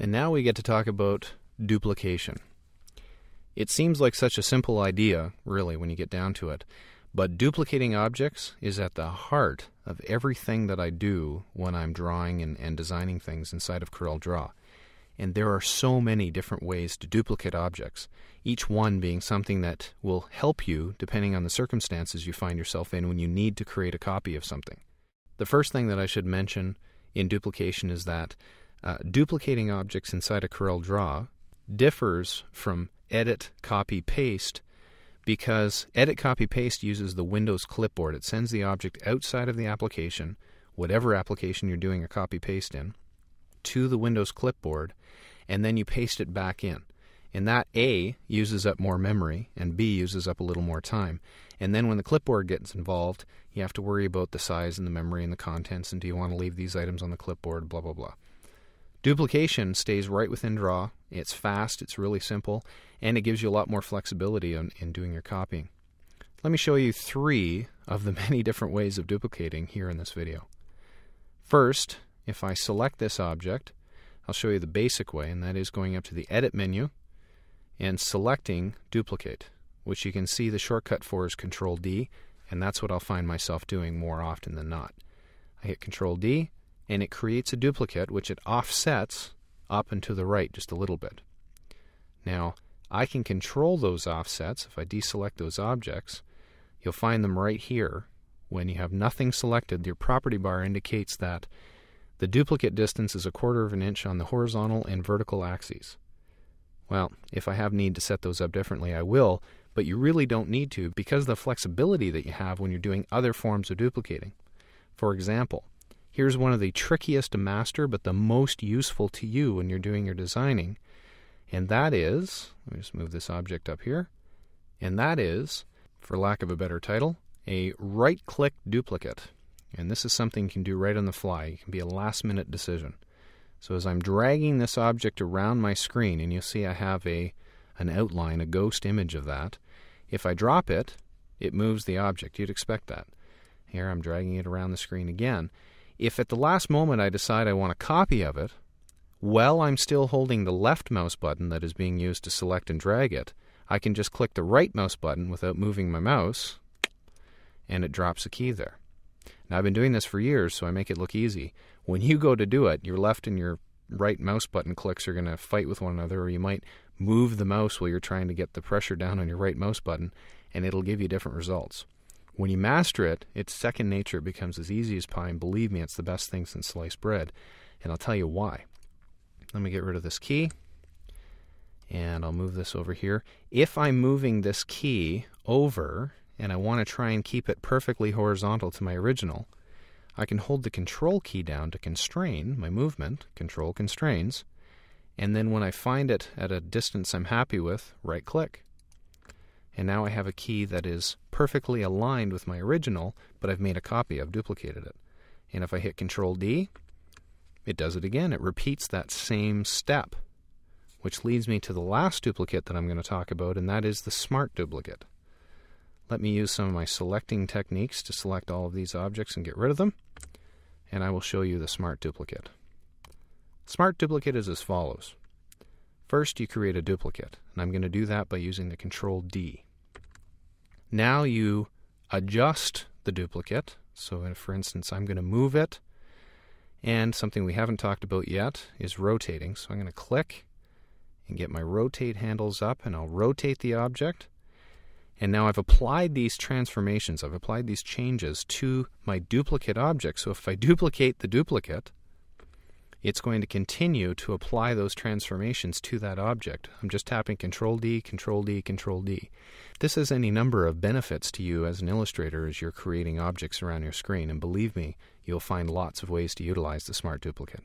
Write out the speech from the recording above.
And now we get to talk about duplication. It seems like such a simple idea, really, when you get down to it, but duplicating objects is at the heart of everything that I do when I'm drawing and designing things inside of Corel Draw. And there are so many different ways to duplicate objects, each one being something that will help you depending on the circumstances you find yourself in when you need to create a copy of something. The first thing that I should mention in duplication is that duplicating objects inside a Corel Draw differs from edit, copy, paste because edit, copy, paste uses the Windows clipboard. It sends the object outside of the application, whatever application you're doing a copy paste in, to the Windows clipboard, and then you paste it back in. And that A uses up more memory and B uses up a little more time. And then when the clipboard gets involved, you have to worry about the size and the memory and the contents, and do you want to leave these items on the clipboard, blah, blah, blah. Duplication stays right within Draw. It's fast, it's really simple, and it gives you a lot more flexibility in doing your copying. Let me show you 3 of the many different ways of duplicating here in this video. First, if I select this object, I'll show you the basic way, and that is going up to the Edit menu and selecting Duplicate, which you can see the shortcut for is Control D, and that's what I'll find myself doing more often than not. I hit Control D, and it creates a duplicate, which it offsets up and to the right just a little bit. Now, I can control those offsets. If I deselect those objects, you'll find them right here. When you have nothing selected, your property bar indicates that the duplicate distance is 1/4 of an inch on the horizontal and vertical axes. Well, if I have need to set those up differently, I will, but you really don't need to because of the flexibility that you have when you're doing other forms of duplicating. For example, here's one of the trickiest to master, but the most useful to you when you're doing your designing, and that is, let me just move this object up here, and that is, for lack of a better title, a right-click duplicate. And this is something you can do right on the fly. It can be a last-minute decision. So as I'm dragging this object around my screen, and you'll see I have an outline, a ghost image of that, if I drop it, it moves the object. You'd expect that. Here I'm dragging it around the screen again. If at the last moment I decide I want a copy of it, while I'm still holding the left mouse button that is being used to select and drag it, I can just click the right mouse button without moving my mouse, and it drops a key there. Now, I've been doing this for years, so I make it look easy. When you go to do it, your left and your right mouse button clicks are going to fight with one another, or you might move the mouse while you're trying to get the pressure down on your right mouse button, and it'll give you different results. When you master it, it's second nature. It becomes as easy as pie, and believe me, it's the best thing since sliced bread. And I'll tell you why. Let me get rid of this key, and I'll move this over here. If I'm moving this key over, and I want to try and keep it perfectly horizontal to my original, I can hold the Control key down to constrain my movement, Control constrains, and then when I find it at a distance I'm happy with, right-click. And now I have a key that is perfectly aligned with my original, but I've made a copy, I've duplicated it. And if I hit Control D, it does it again. It repeats that same step, which leads me to the last duplicate that I'm going to talk about, and that is the Smart Duplicate. Let me use some of my selecting techniques to select all of these objects and get rid of them, and I will show you the Smart Duplicate. Smart Duplicate is as follows. First, you create a duplicate, and I'm going to do that by using the Control D. Now you adjust the duplicate. So for instance, I'm going to move it, and something we haven't talked about yet is rotating. So I'm going to click and get my rotate handles up, and I'll rotate the object. And now I've applied these transformations, I've applied these changes to my duplicate object. So if I duplicate the duplicate, it's going to continue to apply those transformations to that object. I'm just tapping Control D, Control D, Control D. This has any number of benefits to you as an illustrator as you're creating objects around your screen, and believe me, you'll find lots of ways to utilize the Smart Duplicate.